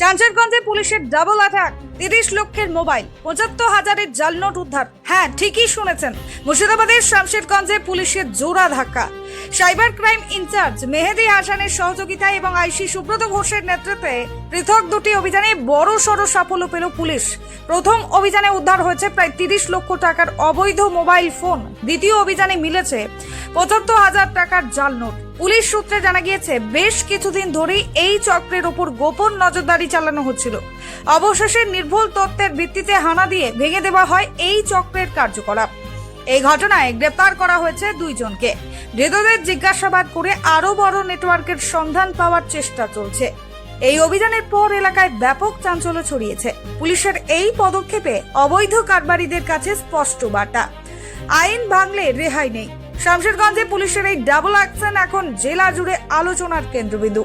শামশেরগঞ্জে পুলিশের double attack, 30 লক্ষের mobile, 75,000-এর জাল নোট উদ্ধার। হ্যাঁ, ঠিকই শুনেছেন, মুর্শিদাবাদের শামশেরগঞ্জে পুলিশের জোড়া ধাক্কা। সাইবার ক্রাইম ইনচার্জ মেহেদি হাসানের সহযোগিতায় এবং আইসি সুব্রত ঘোষের নেতৃত্বে পৃথক দুটি অভিযানে বড় সড় সাফল্য পেল পুলিশ। প্রথম অভিযানে উদ্ধার হয়েছে প্রায় 30 লক্ষ টাকার অবৈধ মোবাইল ফোন। দ্বিতীয় অভিযানে মিলেছে 75,000 টাকার জাল নোট। পুলিশ সূত্রে জানা গিয়েছে, বেশ কিছুদিন ধরেই এই চক্রের উপর গোপন নজরদারি চালানো হচ্ছিল। অবশেষে নির্ভুল তথ্যের ভিত্তিতে হানা দিয়ে ভেঙে দেওয়া হয় এই চক্রের কার্যকলাপ। এই ঘটনায় গ্রেপ্তার করা হয়েছে 2 জনকে। ধৃতদের জিজ্ঞাসাবাদ করে আরো বড় নেটওয়ার্কের সন্ধান পাওয়ার চেষ্টা চলছে। এই অভিযানের পর এলাকায় ব্যাপক চাঞ্চল্য ছড়িয়েছে। পুলিশের এই পদক্ষেপে অবৈধ কারবারিদের কাছে স্পষ্ট বার্তা, আইন ভাঙলে রেহাই নেই। শামশেরগঞ্জে পুলিশের এই ডাবল অ্যাকশন এখন জেলা জুড়ে আলোচনার কেন্দ্রবিন্দু।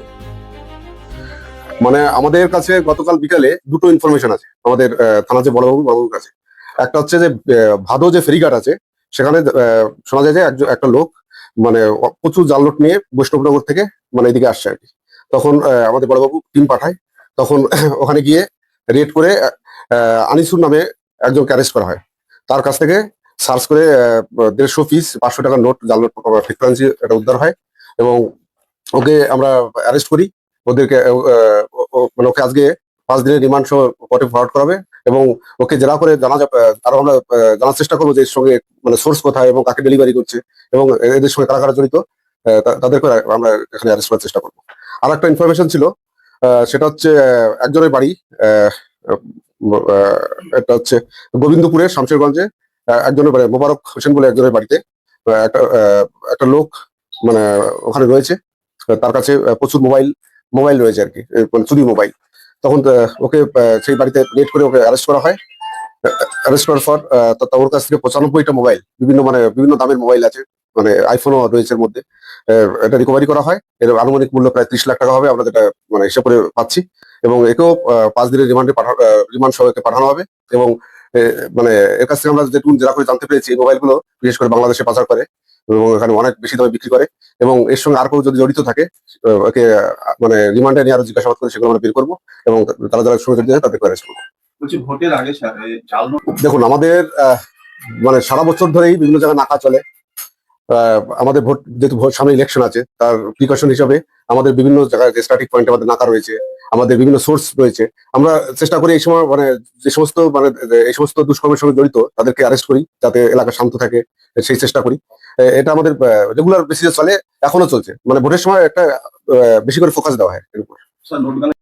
মানে আমাদের কাছে গতকাল বিকালে দুটো ইনফরমেশন আছে আমাদের থানা যে বড়বাবুর কাছে। একটা হচ্ছে যে ভাদো যে ফেরিঘাট আছে সেখানে শোনা যায় যে একটা লোক মানে প্রচুর জাল নোট নিয়ে বৈষ্ণবনগর থেকে মানে এদিকে আসছে আর কি। তখন আমাদের বড়বাবু টিম পাঠায়, তখন ওখানে গিয়ে রেড করে আনিসুর নামে একজনকে অ্যারেস্ট করা হয়। তার কাছ থেকে সার্চ করে 150 পিস 500 টাকার নোট, জাল নোট ফ্রিকোয়েন্সি এটা উদ্ধার হয় এবং ওকে আমরা অ্যারেস্ট করি। ওদেরকে মানে ওকে আজকে 5 দিনের রিমান্ড সহ কোর্টে ফরওয়ার্ড করাবে এবং ওকে জেরা করে জানা যাবে। আরো আমরা জানার চেষ্টা করবো যে এর সঙ্গে মানে সোর্স কোথায় এবং কাকে ডেলিভারি করছে এবং এদের সঙ্গে কারা কারা জড়িত তাদেরকে আমরা এখানে অ্যারেস্ট করার চেষ্টা করবো। আর একটা ইনফরমেশন ছিল, সেটা হচ্ছে একজনের বাড়ি, এটা হচ্ছে গোবিন্দপুরের শামশেরগঞ্জে একজনের বাড়ি, মোবারক হোসেন বলে একজনের বাড়িতে একটা লোক মানে ওখানে রয়েছে। তার কাছে প্রচুর মোবাইল রয়েছে আর কি, চুরি মোবাইল। তখন ওকে সেই বাড়িতে রেড করে ওকে অ্যারেস্ট করা হয়। অ্যারেস্ট করার পর ওর কাছ থেকে 95টা মোবাইল, বিভিন্ন দামের মোবাইল আছে, মানে আইফোনও রয়েছে এর মধ্যে, এটা রিকভারি করা হয়। এর আনুমানিক মূল্য প্রায় 30 লাখ টাকা হবে, আমরা যেটা মানে হিসাব করে পাচ্ছি। এবং একেও 5 দিনের রিমান্ড সহ পাঠানো হবে। এবং মানে এর কাছ থেকে আমরা যেটুকু জেরা করে জানতে পেরেছি, এই মোবাইলগুলো বিশেষ করে বাংলাদেশে পাচার করে এবং এখানে অনেক বেশি দামে বিক্রি করে। এবং এর সঙ্গে আর কেউ যদি জড়িত থাকে ওকে মানে রিমান্ডে নিয়ে আরো জিজ্ঞাসাবাদ করে সেগুলো আমরা বের করবো এবং তারা যারা সঙ্গে জড়িত তাদেরকে অ্যারেস্ট করবো। ভোটের আগে দেখুন, আমাদের মানে সারা বছর ধরেই বিভিন্ন জায়গায় নাকা চলে। আমাদের ভোট যেহেতু সামনে ইলেকশন আছে, তার প্রিকশন হিসাবে আমাদের বিভিন্ন জায়গায় স্ট্যাটিক পয়েন্টে আমাদের নাকা রয়েছে, আমাদের বিভিন্ন সোর্স রয়েছে। আমরা চেষ্টা করি এই সময় মানে যে সমস্ত মানে এই সমস্ত দুষ্কর্মের সঙ্গে জড়িত তাদেরকে অ্যারেস্ট করি, যাতে এলাকা শান্ত থাকে, সেই চেষ্টা করি। এটা আমাদের রেগুলার বেসিসে চলে, এখনো চলছে। মানে ভোটের সময় একটা বেশি করে ফোকাস দেওয়া হয় এর উপর।